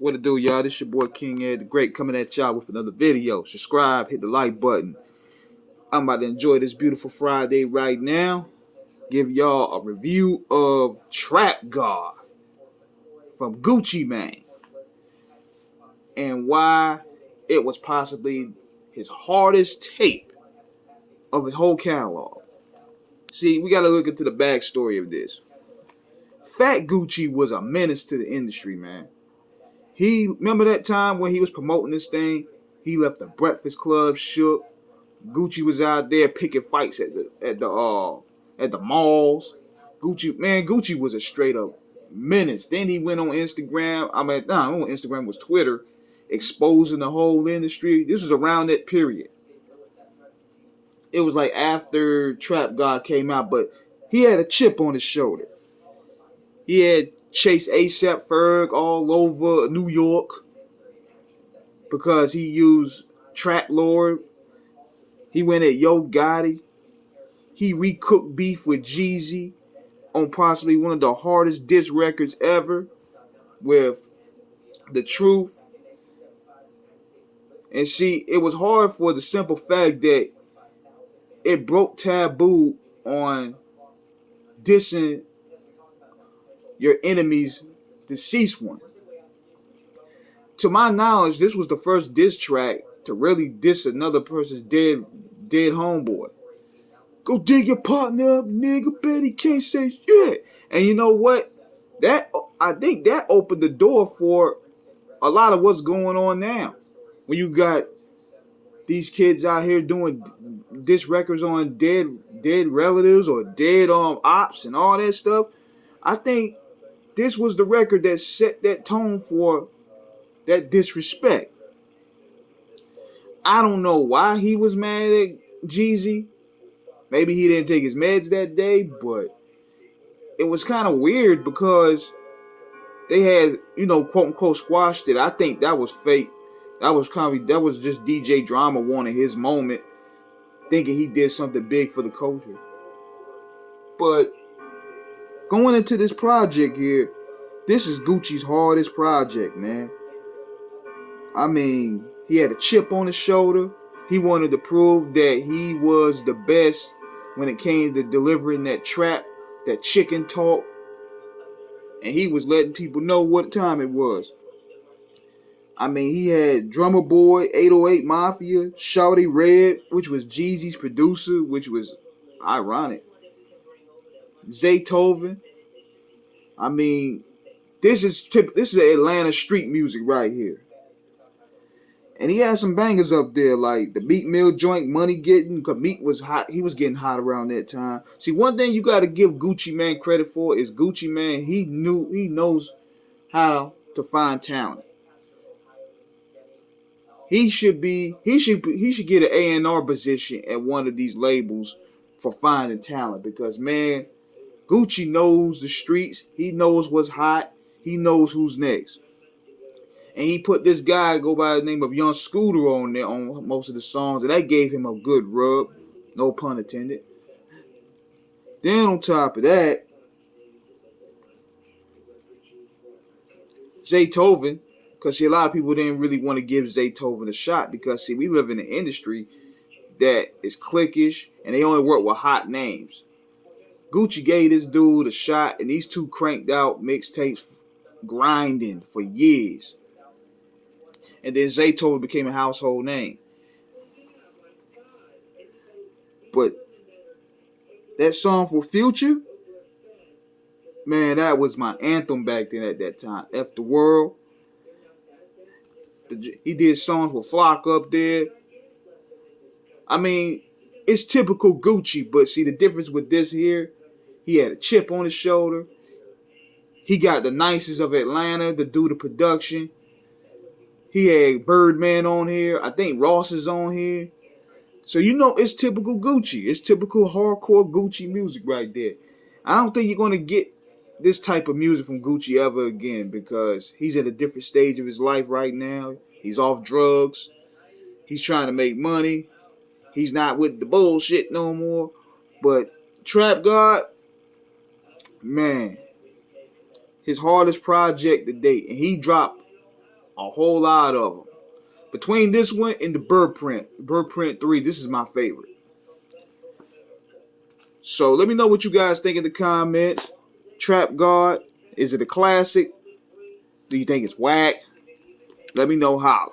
What it do, y'all? This your boy King Ed the Great coming at y'all with another video. Subscribe, hit the like button. I'm about to enjoy this beautiful Friday right now. Give y'all a review of Trap God from Gucci Mane and why it was possibly his hardest tape of his whole catalog. See, we got to look into the backstory of this. Fat Gucci was a menace to the industry, man. He remember that time when he was promoting this thing. He left the Breakfast Club shook. Gucci was out there picking fights at the malls. Gucci was a straight up menace. Then he went on Instagram. On Instagram was Twitter, exposing the whole industry. This was around that period. It was like after Trap God came out, but he had a chip on his shoulder. He had chased ASAP Ferg all over New York because he used Trap Lord. He went at Yo Gotti. He recooked beef with Jeezy on possibly one of the hardest diss records ever with The Truth. And see, it was hard for the simple fact that it broke taboo on dissing your enemy's deceased one. To my knowledge, this was the first diss track to really diss another person's dead homeboy. Go dig your partner up, nigga. Bet he can't say shit. And you know what? I think that opened the door for a lot of what's going on now. When you got these kids out here doing diss records on dead relatives or dead ops and all that stuff. I think this was the record that set that tone for that disrespect. I don't know why he was mad at Jeezy. Maybe he didn't take his meds that day, but it was kind of weird because they had, quote unquote squashed it. I think that was fake. That was just DJ Drama wanting his moment, thinking he did something big for the culture. But going into this project here, this is Gucci's hardest project, man. I mean, he had a chip on his shoulder. He wanted to prove that he was the best when it came to delivering that trap, that chicken talk. And he was letting people know what time it was. I mean, he had Drummer Boy, 808 Mafia, Shawty Red, which was Jeezy's producer, which was ironic. Zaytoven. I mean, this is Atlanta street music right here. And he had some bangers up there, like the Meek Mill joint, Money Getting, because Meek was hot. He was getting hot around that time. See, one thing you got to give Gucci Mane credit for is Gucci Mane, he knows how to find talent. He should get an A&R position at one of these labels for finding talent because, man, Gucci knows the streets. He knows what's hot. He knows who's next. And he put this guy go by the name of Young Scooter on there on most of the songs, and that gave him a good rub. No pun intended. Then on top of that, Zaytoven, because see, a lot of people didn't really want to give Zaytoven a shot because, see, we live in an industry that is cliquish, and they only work with hot names. Gucci gave this dude a shot, and these two cranked out mixtapes grinding for years. And then Zaytoven became a household name. But that song for Future, man, that was my anthem back then at that time. F the World. He did songs with Flock up there. I mean, it's typical Gucci, but see the difference with this here, he had a chip on his shoulder. He got the nicest of Atlanta to do the production. He had Birdman on here. I think Ross is on here. So it's typical Gucci. It's typical hardcore Gucci music right there. I don't think you're going to get this type of music from Gucci ever again because he's at a different stage of his life right now. He's off drugs. He's trying to make money. He's not with the bullshit no more. But Trap God, man, his hardest project to date. And he dropped A whole lot of them. Between this one and the Bird Print 3, this is my favorite. So let me know what you guys think in the comments. Trap Guard, is it a classic? Do you think it's whack? Let me know. Holla.